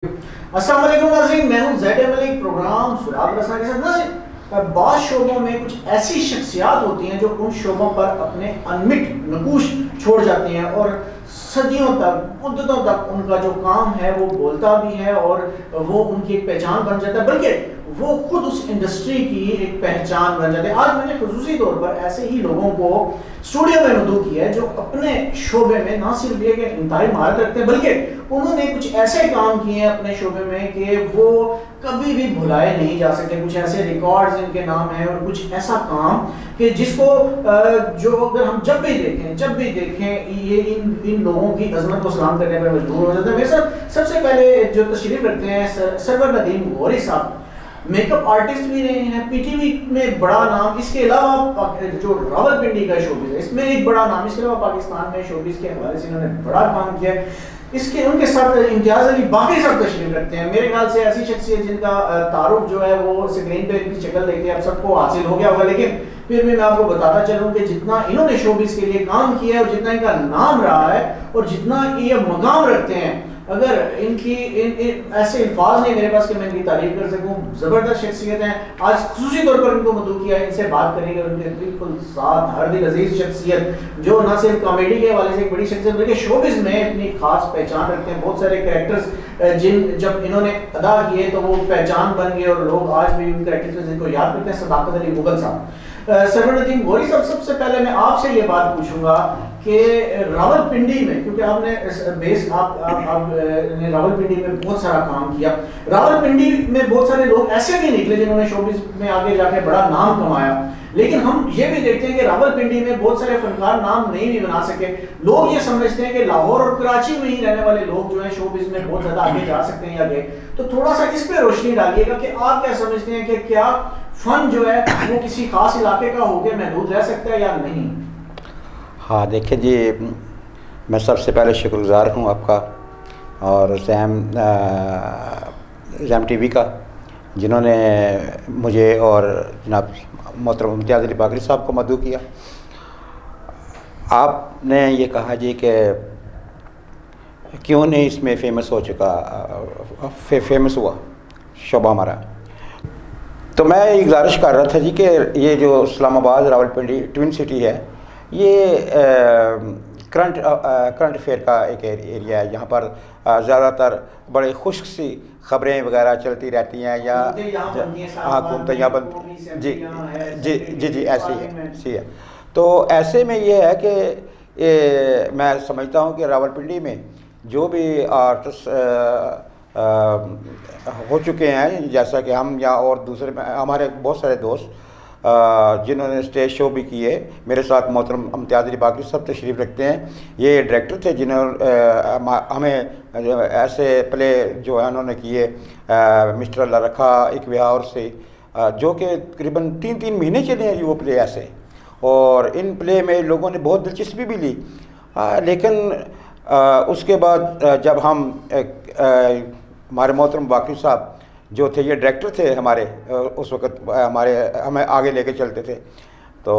अस्सलाम वालेकुम नाज़रीन, मैं हूं ZML एक प्रोग्राम सुराग रसा के साथ। नाज़रीन, बाद शोबों में कुछ ऐसी शख्सियात होती हैं जो उन शोबों पर अपने अनमिट नकूश छोड़ जाती हैं और सदियों तक मुद्दतों तक उनका जो काम है वो बोलता भी है और वो उनकी एक पहचान बन जाता है, बल्कि वो खुद उस इंडस्ट्री की एक पहचान बन जाते हैं। आज मैंने खुसूसी तौर पर ऐसे ही लोगों को स्टूडियो में मदऊ किया है जो अपने शोबे में ना सिर्फ ये कि इंतहाई महारत रखते हैं, बल्कि उन्होंने कुछ ऐसे काम किए हैं अपने शोबे में कि वो कभी भी भुलाए नहीं जा सकते। कुछ ऐसे रिकॉर्ड्स इनके नाम हैं और कुछ ऐसा काम कि जिसको जो अगर हम जब भी देखें ये इन लोगों की अजमत को सलाम करने पर मजबूर हो जाते हैं। मेरे साथ सबसे पहले जो तशरीफ रखते हैं सरवर नदीम गौरी साहब, मेकअप आर्टिस्ट भी रहे हैं, पीटीवी में बड़ा नाम, इसके अलावा जो रावलपिंडी का शोबिज़ है इसमें एक बड़ा नाम, इसके अलावा पाकिस्तान में शोबिज़ के हवाले से इन्होंने बड़ा काम किया है। इसके उनके साथ इम्तियाज़ अली बाकी सब तशरीफ रखते हैं। मेरे ख्याल से ऐसी शख्सियत जिनका तारुफ जो है वो स्क्रीन पे इनकी शक्ल देख के आप सबको हासिल हो गया होगा, लेकिन फिर भी मैं आपको बताता चलूं कि जितना इन्होंने शोबिज़ के लिए काम किया है और जितना इनका नाम रहा है और जितना ये मकाम रखते हैं, अगर इनकी ऐसे अल्फाज नहीं मेरे पास कि मैं इनकी तारीफ कर सकूं। ज़बरदस्त शख्सियत हैं। आज खुसूसी तौर पर इनको मदऊ किया है, इनसे बात करेंगे। उनके बिल्कुल साथ हर दिल अजीज शख्सियत जो ना सिर्फ कॉमेडी के हवाले से एक बड़ी शख्सियत बल्कि शोबिज़ में अपनी खास पहचान रखते हैं। बहुत सारे कैरेक्टर्स जब इन्होंने अदा किए तो वो पहचान बन गए और लोग आज भी उन कैरेक्टर्स में जिनको याद करते हैं। सदाकत अली मुगल साहब, सरवर नदीम गौरी साहब, सबसे पहले मैं आपसे ये बात पूछूंगा कि रावलपिंडी में, क्योंकि आपने बेस आप रावलपिंडी में बहुत सारा काम किया, रावलपिंडी में बहुत सारे लोग ऐसे भी निकले जिन्होंने शोबिज़ में आगे जाके बड़ा नाम कमाया, लेकिन हम ये भी देखते हैं कि रावलपिंडी में बहुत सारे फनकार नाम नहीं भी बना सके। लोग ये समझते हैं कि लाहौर और कराची में ही रहने वाले लोग जो है शोबिज़ में बहुत ज़्यादा आगे जा सकते हैं या आगे। तो थोड़ा सा इस पे रोशनी डालिएगा कि आप क्या समझते हैं कि क्या फन जो है वो किसी खास इलाके का होकर महदूद रह सकता है या नहीं? हाँ, देखिए जी, मैं सबसे पहले शुक्रगुज़ार हूँ आपका और जैम टीवी का, जिन्होंने मुझे और जनाब मोहतरम इम्तियाज़ अली बाकरी साहब को मदऊ किया। आपने ये कहा जी कि क्यों नहीं इसमें फेमस हो चुका, फेमस हुआ शोबा हमारा, तो मैं ये गुजारिश कर रहा था जी कि ये जो इस्लामाबाद रावलपिंडी ट्विन सिटी है, ये करंट अफेयर का एक एरिया है। यहाँ पर ज़्यादातर बड़े खुश्क सी ख़बरें वगैरह चलती रहती हैं या हुकूमतें यहाँ बन जी जी जी जी ऐसी है। तो ऐसे में ये है कि मैं समझता हूँ कि रावलपिंडी में जो भी आर्टिस्ट हो चुके हैं, जैसा कि हम या और दूसरे हमारे बहुत सारे दोस्त जिन्होंने स्टेज शो भी किए, मेरे साथ मोहतरम इम्तियाज़ अली बाकरी सब तशरीफ़ रखते हैं। ये डायरेक्टर थे जिन्होंने हमें ऐसे प्ले जो है उन्होंने किए, मिस्टर अल्लाह रखा एक विहार से, जो कि तकरीबन 3 महीने चले हैं वो प्ले ऐसे, और इन प्ले में लोगों ने बहुत दिलचस्पी भी ली। लेकिन उसके बाद जब हम हमारे मोहतरम बाकरी साहब जो थे, ये डायरेक्टर थे हमारे उस वक़्त, हमें आगे लेके चलते थे, तो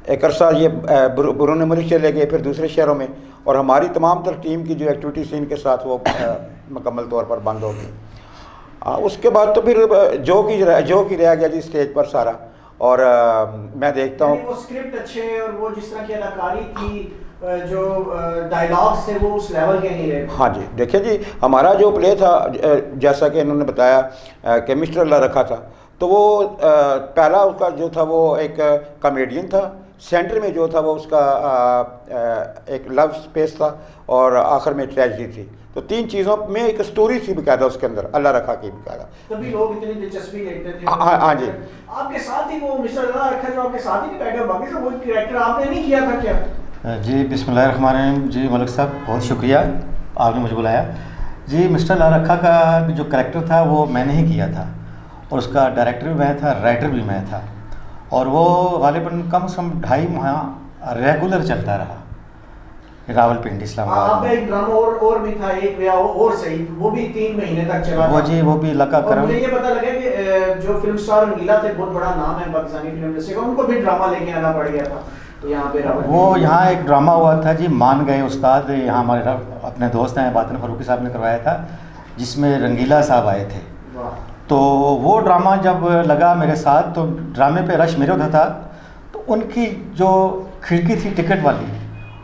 एक अरसा ये बैरून मुल्क चले गए, फिर दूसरे शहरों में, और हमारी तमाम तर टीम की जो एक्टिविटीज़ इनके साथ वो मुकम्मल तौर पर बंद हो गई। उसके बाद तो फिर जो की रह गया जी स्टेज पर सारा। और मैं देखता हूँ वो स्क्रिप्ट अच्छे और वो जिस तरह की अदाकारी थी, जो डायलॉग्स थे वो उस लेवल के नहीं रहे। हाँ जी, देखिए जी, हमारा जो प्ले था जैसा कि इन्होंने बताया कि मिस्टर अल्लाह रखा था, तो वो पहला उसका जो था वो एक कॉमेडियन था, सेंटर में जो था वो उसका एक लव स्पेस था और आखिर में ट्रेजेडी थी। तो 3 चीज़ों में एक स्टोरी थी बकायदा उसके अंदर, अल्लाह रखा की बकायदा। तभी लोग इतनी दिलचस्पी लेते थे। हाँ जी, आपके साथ ही वो मिस्टर अल्लाह रखा जो आपके साथ ही नहीं बैठा, बाकी सब वो कैरेक्टर आपने नहीं किया था क्या? जी बिस्मिल्लाहिर्रहमानिर्रहीम। जी मलिक साहब, बहुत शुक्रिया आपने मुझे बुलाया। जी मिस्टर अल्लाह रखा का जो कैरेक्टर था वो मैंने ही किया था, और उसका डायरेक्टर भी मैं था, राइटर भी मैं था, और वो गालिबन कम से कम 2.5 माह रेगुलर चलता रहा रावलपिंडी इस्लामाबाद। आपका एक ड्रामा और भी था, एक या और सही, वो भी 3 महीने तक चला वो जी, वो भी लका करम। मुझे ये पता लगा कि जो फिल्म स्टार रंगीला थे, बहुत बड़ा नाम है पाकिस्तानी फिल्म इंडस्ट्री का, उनको भी ड्रामा लेके आना पड़ गया था। तो यहाँ पे वो यहाँ एक ड्रामा हुआ था जी, मान गए उस्ताद, यहाँ हमारे अपने दोस्त हैं बातिन फ़रूकी साहब ने करवाया था। जिसमें रंगीला साहब आए थे। वाह। तो वो ड्रामा जब लगा मेरे साथ, तो ड्रामे पे रश मेरे होता था, तो उनकी जो खिड़की थी टिकट वाली,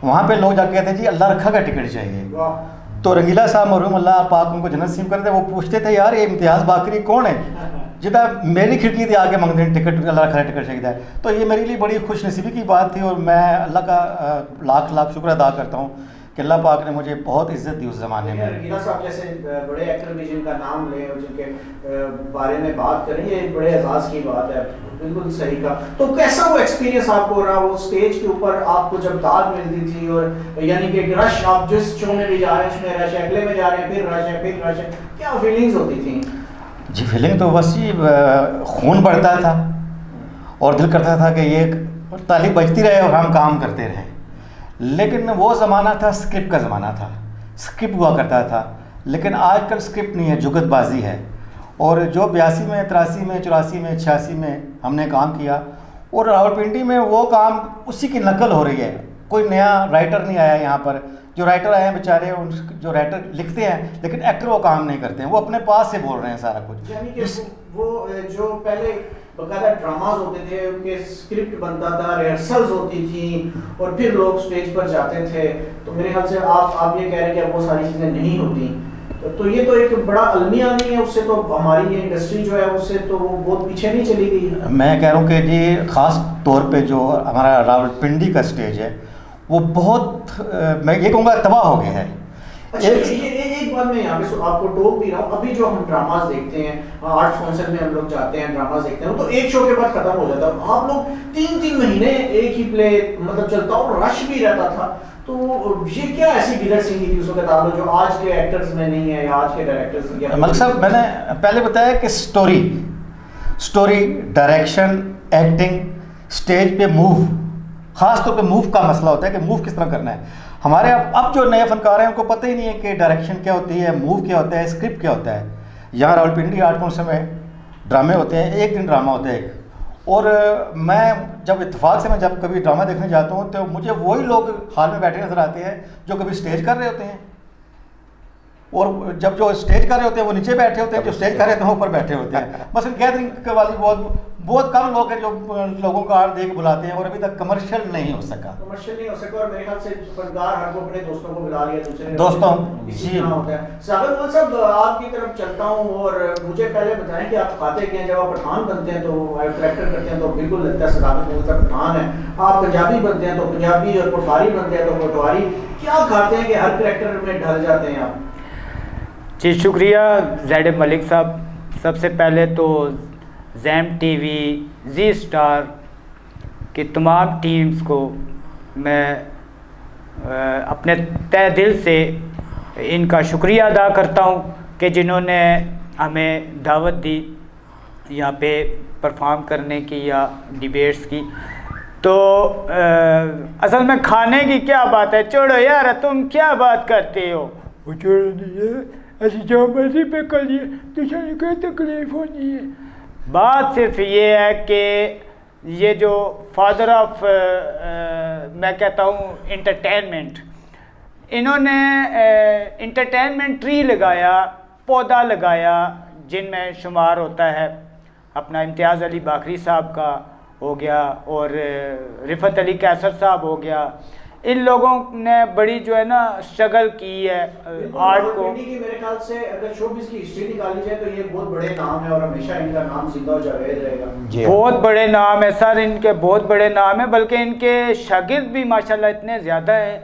वहाँ पे लोग जाके कहते जी अल्लाह रखा का टिकट चाहिए। वाह। तो रंगीला साहब मरहूम अल्लाह पाक उनको जन्नत नसीब करते, वो पूछते थे यार ये इम्तियाज़ बाकरी कौन है, जिदा मेरी खिड़की थी आगे मंगते हैं टिकट, अल्लाह रखा टिकट चाहिए। तो ये मेरे लिए बड़ी खुशनसीबी की बात थी, और मैं अल्लाह का लाख लाख शुक्र अदा करता हूँ कि अल्लाह पाक ने मुझे बहुत इज्जत दी उस ज़माने में। रंगीला साहब जैसे बड़े एक्टर भी जिनका नाम लें और जिनके बारे में बात करें, ये बड़े एजाज़ की बात है, बिल्कुल सही कहा। तो कैसा वो एक्सपीरियंस आपको रहा, वो स्टेज के ऊपर आपको जब दाद मिलती थी, और यानी कि रश, आप जिस शो में भी जा रहे हैं उसमें रश है, अगले में जा रहे हैं फिर रश है, फिर रश है, क्या फीलिंग्स होती थी? जी फीलिंग तो बस ये खून बढ़ता था और दिल करता था कि ये ताली बजती रहे और हम काम करते रहें। लेकिन वो ज़माना था, स्क्रिप्ट का ज़माना था, स्क्रिप्ट हुआ करता था। लेकिन आजकल स्क्रिप्ट नहीं है, जुगतबाजी है। और जो 82 में, 83 में, 84 में, 86 में हमने काम किया, और रावलपिंडी में वो काम उसी की नकल हो रही है। कोई नया राइटर नहीं आया यहाँ पर, जो राइटर आए हैं बेचारे, उन जो राइटर लिखते हैं लेकिन एक्टर वो काम नहीं करते हैं, वो अपने पास से बोल रहे हैं सारा कुछ। यानी कि वो जो पहले बकायदा ड्रामाज होते थे, उनके स्क्रिप्ट बनता था, रिहर्सल्स होती थी, और फिर लोग स्टेज पर जाते थे। तो मेरे ख्याल से आप ये कह रहे हैं कि अब वो सारी चीज़ें नहीं होती, तो ये तो एक बड़ा अलमिया नहीं है, उससे तो हमारी ये इंडस्ट्री जो है उससे तो वो बहुत पीछे नहीं चली गई। मैं कह रहा हूँ कि जी ख़ास तौर पे जो हमारा रावलपिंडी का स्टेज है वो बहुत मैं ये कहूँगा तबाह हो गया है। अच्छा, एक बात मैं यहाँ पे आपको टोक भी रहा हूँ, अभी जो हम ड्रामाज देखते हैं, आर्ट काउंसिल में हम लोग जाते हैं, ड्रामाज देखते हैं, तो एक शो के बाद खत्म हो जाता है। आप लोग 3-3 महीने एक ही प्ले मतलब चलता और रश भी रहता था। तो ये क्या ऐसी गिलट सिंगी थी उस वक्त आप लोग जो आज के एक्टर्स में नहीं है, या आज के डायरेक्टर्स में? मलिक साहब, मैंने पहले बताया कि स्टोरी, डायरेक्शन, एक्टिंग, स्टेज पे मूव, ख़ास तौर पे मूव का मसला होता है कि मूव किस तरह करना है। हमारे अब जो नए फनकार हैं उनको पता ही नहीं है कि डायरेक्शन क्या होती है, मूव क्या होता है, स्क्रिप्ट क्या होता है। यहाँ रावलपिंडी आर्ट काउंसिल में ड्रामे होते हैं, एक दिन ड्रामा होता है। और मैं जब इत्तेफाक से मैं जब कभी ड्रामा देखने जाता हूँ तो मुझे वही लोग हॉल में बैठे नजर आते हैं जो कभी स्टेज कर रहे होते हैं, और जब जो स्टेज कर रहे होते हैं वो नीचे बैठे होते हैं, जो स्टेज कर रहे होते हैं ऊपर बैठे होते हैं। बस गैदरिंग वाली बहुत कम लोग हैं जो लोगों का आर्ट देख बुलाते हैं, और अभी तक कमर्शियल नहीं हो सका। और मेरे ख्याल से फनकार हर को अपने दोस्तों को बुला लिया, दूसरे दोस्तों जी होता है। साबिर मौल साहब, आपकी तरफ चलता हूँ, और मुझे पहले बताएं कि आप खाते क्या हैं? जब आप पठान बनते हैं तो करेक्टर करते हैं तो बिल्कुल लगता है साबिर मौल साहब पठान है। आप पंजाबी बनते हैं तो पंजाबी, और पटवारी बनते हैं तो पटवारी। क्या खाते हैं कि हर करेक्टर में ढल जाते हैं आप? जी शुक्रिया ज़ैड मलिक साहब। सबसे पहले तो ज़ैम टीवी, जी स्टार की तमाम टीम्स को मैं अपने तहे दिल से इनका शुक्रिया अदा करता हूँ कि जिन्होंने हमें दावत दी यहाँ पे परफॉर्म करने की या डिबेट्स की। तो असल में खाने की क्या बात है, छोड़ो यार, तुम क्या बात करते हो, वो छोड़ो नहीं है, ऐसी जो मर्जी पे करिए, तुझे कोई तकलीफ होनी है। बात सिर्फ ये है कि ये जो फादर ऑफ मैं कहता हूँ इंटरटेनमेंट, इन्होंने इंटरटेनमेंट ट्री लगाया, पौधा लगाया, जिनमें शुमार होता है अपना इम्तियाज़ अली बाकरी साहब का हो गया, और रिफत अली कैसर साहब हो गया। इन लोगों ने बड़ी जो है ना स्ट्रगल की है आर्ट को। मेरे ख्याल से अगर शोबिज़ की हिस्ट्री निकाली जाए तो ये बहुत बड़े नाम है, और हमेशा इनका नाम जिंदा और जावेद रहेगा। बहुत बड़े नाम है सर, इनके बहुत बड़े नाम है, बल्कि इनके शागिर्द भी माशाल्लाह इतने ज़्यादा हैं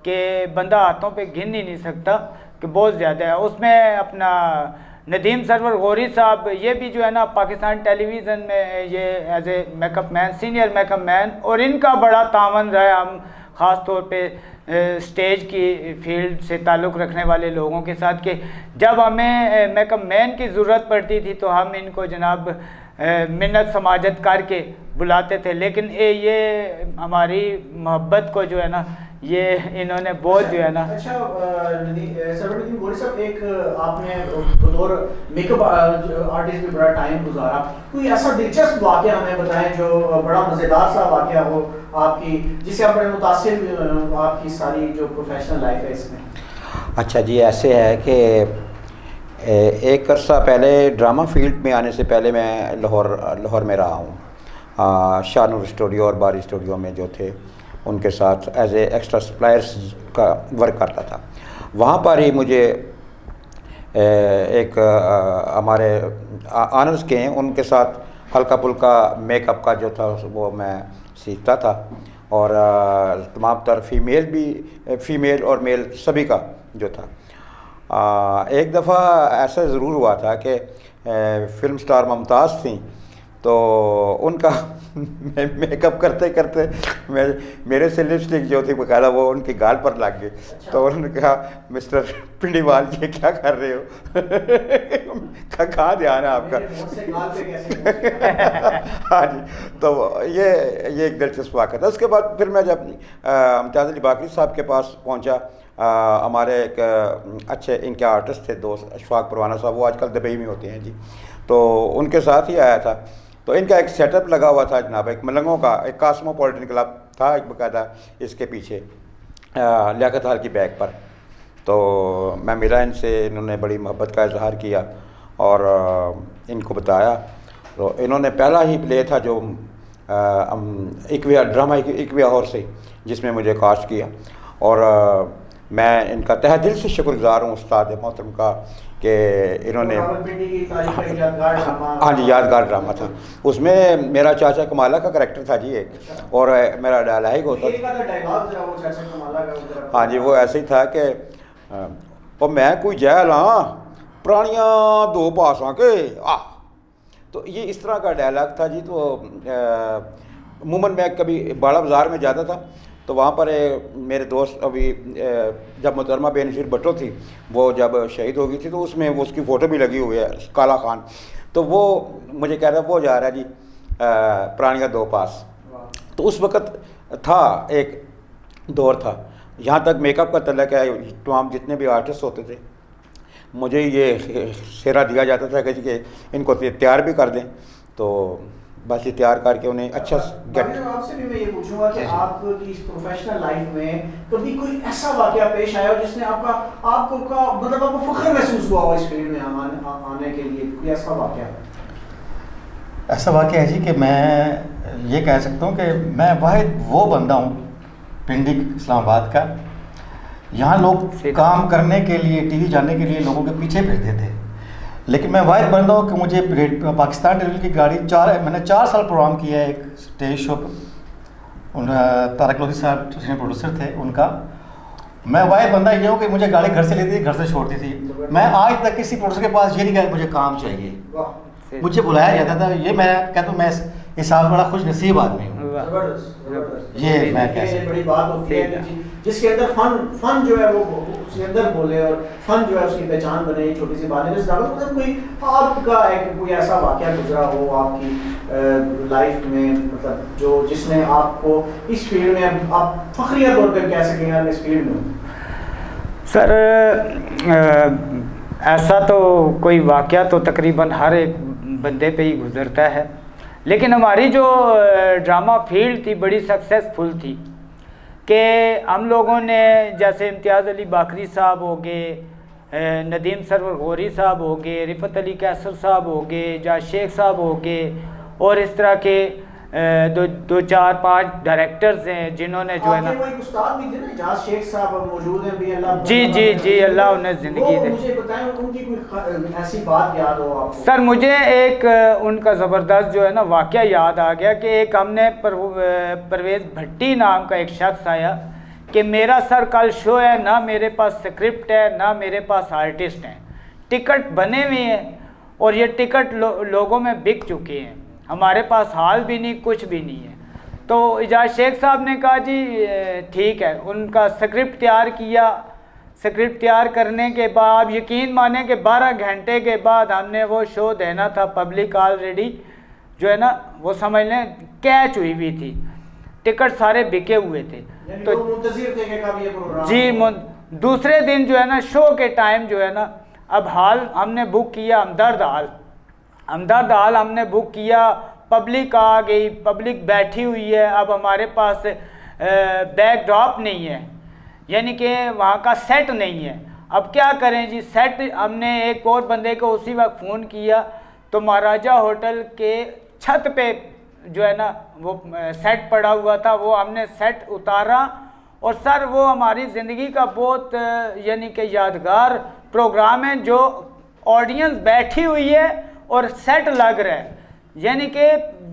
कि बंदा हाथों पे गिन ही नहीं सकता, कि बहुत ज़्यादा है। उसमें अपना नदीम सरवर गौरी साहब, ये भी जो है ना पाकिस्तान टेलीविज़न में ये as a makeup man, senior makeup man, और इनका बड़ा तावन रहा है हम ख़ास तौर पे स्टेज की फील्ड से ताल्लुक़ रखने वाले लोगों के साथ, कि जब हमें मेकअप मैन की ज़रूरत पड़ती थी तो हम इनको जनाब मिन्नत समाजत करके बुलाते थे। लेकिन ये हमारी मोहब्बत को जो है ना ये इन्होंने बहुत जो है ना। अच्छा सरवरदीन गौरी साहब, एक आपने बतौर मेकअप आर्टिस्ट भी बड़ा टाइम गुजारा, कोई ऐसा दिलचस्प वाक़या हमें बताएं जो बड़ा मज़ेदार सा वाक़या हो आपकी, जिससे आप बड़े मुतासिर आपकी सारी जो प्रोफेशनल लाइफ है इसमें? अच्छा जी, ऐसे है कि एक अरसा पहले ड्रामा फील्ड में आने से पहले मैं लाहौर में रहा हूँ। शाहनूर स्टूडियो और बारी स्टूडियो में जो थे उनके साथ एज ए एक्स्ट्रा सप्लायर्स का वर्क करता था। वहाँ पर ही मुझे एक हमारे आनर्स के हैं उनके साथ हल्का फुल्का मेकअप का जो था वो मैं सीखता था, और तमाम तर फीमेल और मेल सभी का जो था। एक दफ़ा ऐसा ज़रूर हुआ था कि फ़िल्म स्टार मुमताज़ थी, तो उनका मेकअप करते करते मेरे से लिपस्टिक जो थी बकायदा वो उनके गाल पर लग गई। तो उन्होंने कहा, मिस्टर पिंडीवाल ये क्या कर रहे हो? कहाँ ध्यान है आपका? हाँ जी, तो ये एक दिलचस्प वाक़या था। उसके बाद फिर मैं जब इम्तियाज़ अली बाकरी साहब के पास पहुँचा, हमारे एक अच्छे इनके आर्टिस्ट थे दोस्त अशफाक परवाना साहब, वो आजकल दुबई में होते हैं जी, तो उनके साथ ही आया था। तो इनका एक सेटअप लगा हुआ था जनाब, एक मलंगों का एक कास्मोपॉलिटन क्लब था एक बकायदा इसके पीछे लियाकत हॉल की बैग पर। तो मैं मिला इनसे, इन्होंने बड़ी मोहब्बत का इजहार किया और इनको बताया। तो इन्होंने पहला ही प्ले था जो इक्विया ड्रामा इक्विया हॉर से, जिसमें मुझे कास्ट किया, और मैं इनका तहे दिल से शुक्रगुज़ार हूँ उस्ताद मोहतरम का कि इन्होंने हाँ जी यादगार ड्रामा था। उसमें मेरा चाचा कमाला का करैक्टर था जी एक, और मेरा डायलॉग होता हाँ जी, वो ऐसे ही था कि और मैं कोई जैल हाँ पुरानियाँ दो पासा के तो ये इस तरह का डायलॉग था जी। तो अमूमन मैं कभी बाड़ा बाज़ार में जाता था तो वहाँ पर मेरे दोस्त अभी जब मोहतरमा बेनज़ीर भुट्टो थी वो जब शहीद हो गई थी, तो उसमें वो उसकी फ़ोटो भी लगी हुई है काला खान, तो वो मुझे कह रहा है वो जा रहा है जी पुरानिया दो पास। तो उस वक़्त था एक दौर था, यहाँ तक मेकअप का तलक है, तमाम जितने भी आर्टिस्ट होते थे मुझे ये सेहरा दिया जाता था कि इनको तैयार भी कर दें, तो बस ये तैयार करके उन्हें अच्छा गेट। आपसे भी मैं ये पूछूंगा कि आपकी इस प्रोफेशनल लाइफ में कभी कोई ऐसा वाकया पेश आया हो जिसने आपको फख्र महसूस हुआ हो इस फील्ड में आने के लिए? कोई ऐसा वाकया? ऐसा वाकया है जी कि मैं ये कह सकता हूँ कि मैं वाहिद वो बंदा हूँ पिंडी इस्लामाबाद का, यहाँ लोग काम करने के लिए टीवी जाने के लिए लोगों के पीछे फिरते थे, लेकिन मैं वाहिद बंदा हूँ कि मुझे पाकिस्तान टेलीविजन की गाड़ी मैंने 4 साल प्रोग्राम किया है, एक स्टेज शो पर तारक लोधी साहब प्रोड्यूसर थे उनका। मैं वाहिद बंदा ये हूँ कि मुझे गाड़ी घर से लेती थी, घर से छोड़ती थी। मैं आज तक किसी प्रोड्यूसर के पास ये नहीं कहा मुझे काम चाहिए, मुझे बुलाया जाता था। ये मैं कहता हूँ मैं इस साल बड़ा खुश नसीब आदमी हूँ। ये मैं कह सकता हूँ। बड़ी बात होती है जिसके अंदर फन जो है वो उसके अंदर बोले और फन जो है उसकी पहचान बने, छोटी सी बात है। मतलब कोई आपका कोई ऐसा वाकया गुजरा हो आपकी लाइफ में, मतलब जो जिसने आपको इस फील्ड में आप फखरिया तौर पर कह सकें इस फील्ड में? सर ऐसा तो कोई वाकया तो तकरीबन हर एक बंदे पे ही गुजरता है, लेकिन हमारी जो ड्रामा फील्ड थी बड़ी सक्सेसफुल थी कि हम लोगों ने जैसे इम्तियाज़ अली बाकरी साहब हो गए, नदीम सरवर गौरी साहब हो गए, रिफ़त अली कैसर साहब हो गए, जाज शेख साहब हो गए, और इस तरह के दो चार पांच डायरेक्टर्स हैं जिन्होंने जो है ना उस्ताद भी थे ना, जाज शेख साहब मौजूद हैं भी, अल्लाह जी अल्लाह उन्हें ज़िंदगी दे। मुझे बताएं उनकी कोई ऐसी बात याद हो आपको? सर मुझे एक उनका ज़बरदस्त जो है ना वाक़या याद आ गया कि एक हमने परवेज़ भट्टी नाम का एक शख्स आया कि मेरा सर कल शो है, ना मेरे पास स्क्रिप्ट है ना मेरे पास आर्टिस्ट हैं, टिकट बने हुए हैं और ये टिकट लोगों में बिक चुके हैं, हमारे पास हाल भी नहीं कुछ भी नहीं है। तो इजाज़ शेख साहब ने कहा जी ठीक है, उनका स्क्रिप्ट तैयार किया। स्क्रिप्ट तैयार करने के बाद यकीन माने कि 12 घंटे के बाद हमने वो शो देना था। पब्लिक ऑलरेडी जो है ना वो समझ लें कैच हुई हुई थी, टिकट सारे बिके हुए थे। तो जी दूसरे दिन जो है ना शो के टाइम जो है ना अब हाल हमने बुक किया हमदर्द हाल हमने बुक किया, पब्लिक आ गई, पब्लिक बैठी हुई है। अब हमारे पास बैकड्रॉप नहीं है, यानी कि वहाँ का सेट नहीं है। अब क्या करें जी, सेट हमने एक और बंदे को उसी वक्त फ़ोन किया तो महाराजा होटल के छत पे जो है ना वो सेट पड़ा हुआ था, वो हमने सेट उतारा और सर वो हमारी ज़िंदगी का बहुत यानी कि यादगार प्रोग्राम है, जो ऑडियंस बैठी हुई है और सेट लग रहा है, यानी कि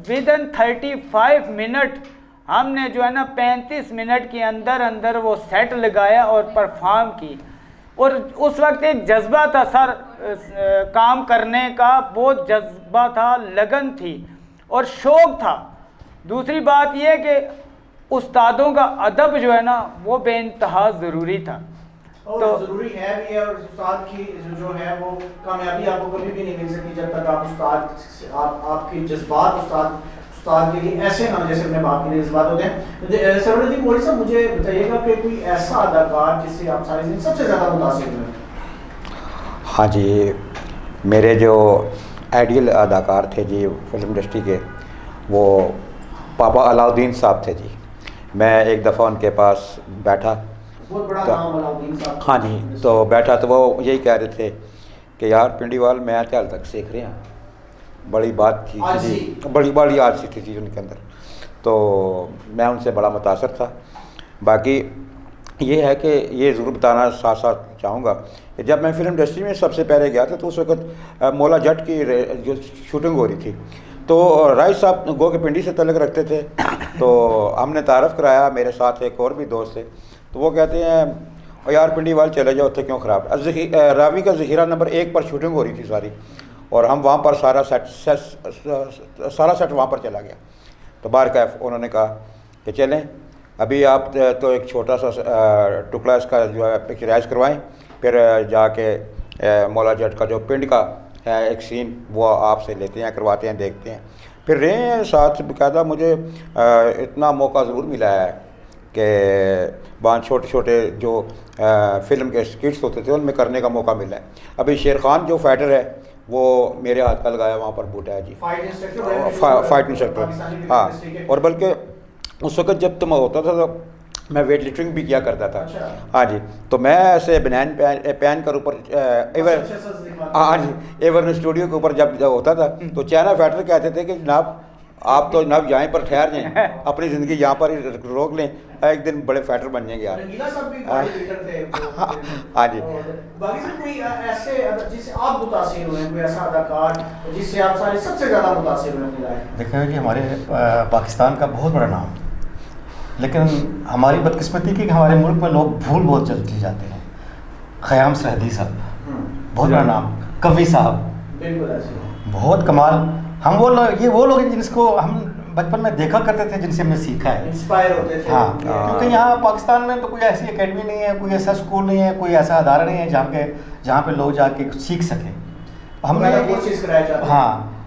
विदिन 35 मिनट हमने जो है ना 35 मिनट के अंदर अंदर वो सेट लगाया और परफॉर्म की। और उस वक्त एक जज्बा था सर, काम करने का बहुत जज्बा था, लगन थी और शौक़ था। दूसरी बात यह कि उस्तादों का अदब जो है ना वो बेइंतहा ज़रूरी था। और तो ज़रूरी है भी है, और उस्ताद की जो है वो कामयाबी आपको कभी भी नहीं मिल सकती जब तक आप उस्ताद आपके जज्बात उस्ताद के लिए ऐसे ना जैसे अपने बाप के लिए जज्बात होते हैं। सरवरुद्दीन मौलवी साहब, मुझे बताइएगा कि कोई ऐसा अदाकार जिससे आप सारी जिंदगी सबसे ज़्यादा मुतासिर हुए? हाँ जी, मेरे जो आइडियल अदाकार थे जी फिल्म इंडस्ट्री के, वो पापा अलाउद्दीन साहब थे जी। मैं एक दफ़ा उनके पास बैठा, बहुत बड़ा तो नाम अलाउद्दीन साहब। हाँ जी, तो बैठा तो वो यही कह रहे थे कि यार पिंडीवाल मैं तो हाल तक सीख रहे हैं, बड़ी बात थी जी, बड़ी आलसी थी उनके अंदर। तो मैं उनसे बड़ा मुतासर था। बाकी ये है कि ये ज़रूर बताना साथ साथ चाहूँगा कि जब मैं फिल्म इंडस्ट्री में सबसे पहले गया था तो उस वक्त मौला जट की जो शूटिंग हो रही थी, तो राय साहब गो के पिंडी से तल्लुक़ रखते थे। तो हमने तारफ़ कराया, मेरे साथ एक और भी दोस्त थे, तो वो कहते हैं और यार पिंडीवाल चले जाओ, उत्थे क्यों ख़राब। रावी का ज़ख़ीरा नंबर 1 पर शूटिंग हो रही थी सारी, और हम वहाँ पर सारा सेट वहाँ पर चला गया। तो बार कैफ उन्होंने कहा कि चलें अभी आप तो एक छोटा सा टुकड़ा इसका जो है पिक्चराइज करवाएं, फिर जाके मौला जट का जो पिंड का है एक सीन वो आपसे लेते हैं, करवाते हैं, देखते हैं। फिर रहे हैं साथ बाकायदा। मुझे इतना मौका ज़रूर मिला है कि वहाँ छोटे छोटे जो फिल्म के स्किट्स होते थे उनमें करने का मौका मिला है। अभी शेर खान जो फाइटर है वो मेरे हाथ का लगाया वहाँ पर बूटा है जी, फाइट इंस्ट्रक्टर। हाँ, और बल्कि उस वक्त जब तुम होता था तो मैं वेट लिफ्टिंग भी किया करता था। अच्छा। हाँ जी, तो मैं ऐसे बनैन पहन कर ऊपर हाँ जी, एवर स्टूडियो के ऊपर जब होता था तो चाइना फाइटर कहते थे कि जनाब आप तो जनाब यहाँ पर ठहर जाएँ, अपनी ज़िंदगी यहाँ पर ही रोक लें, एक दिन बड़े फाइटर बन जाएंगे आप। हाँ जी। बाकी से कोई ऐसे जिससे आप मुतासिर हुए, कोई ऐसा अदाकार जिससे आप सारे सबसे ज़्यादा मुतासिर हुए? देखिए जी, हमारे पाकिस्तान का बहुत बड़ा नाम, लेकिन हमारी बदकिस्मती की कि हमारे मुल्क में लोग भूल बहुत जल्दी जाते हैं। ख़याम सरहदी साहब, बहुत बड़ा नाम, कवि साहब, बिल्कुल ऐसे बहुत कमाल। हम वो लोग हैं जिसको हम बचपन में देखा करते थे, जिनसे हमने सीखा है, इंस्पायर होते थे। हाँ, क्योंकि यहाँ पाकिस्तान में तो कोई ऐसी एकेडमी नहीं है, कोई ऐसा स्कूल नहीं है, कोई ऐसा अदारा नहीं है जहाँ पे लोग जाके कुछ सीख सकें। हमने कोशिश कराया जाता है। हाँ,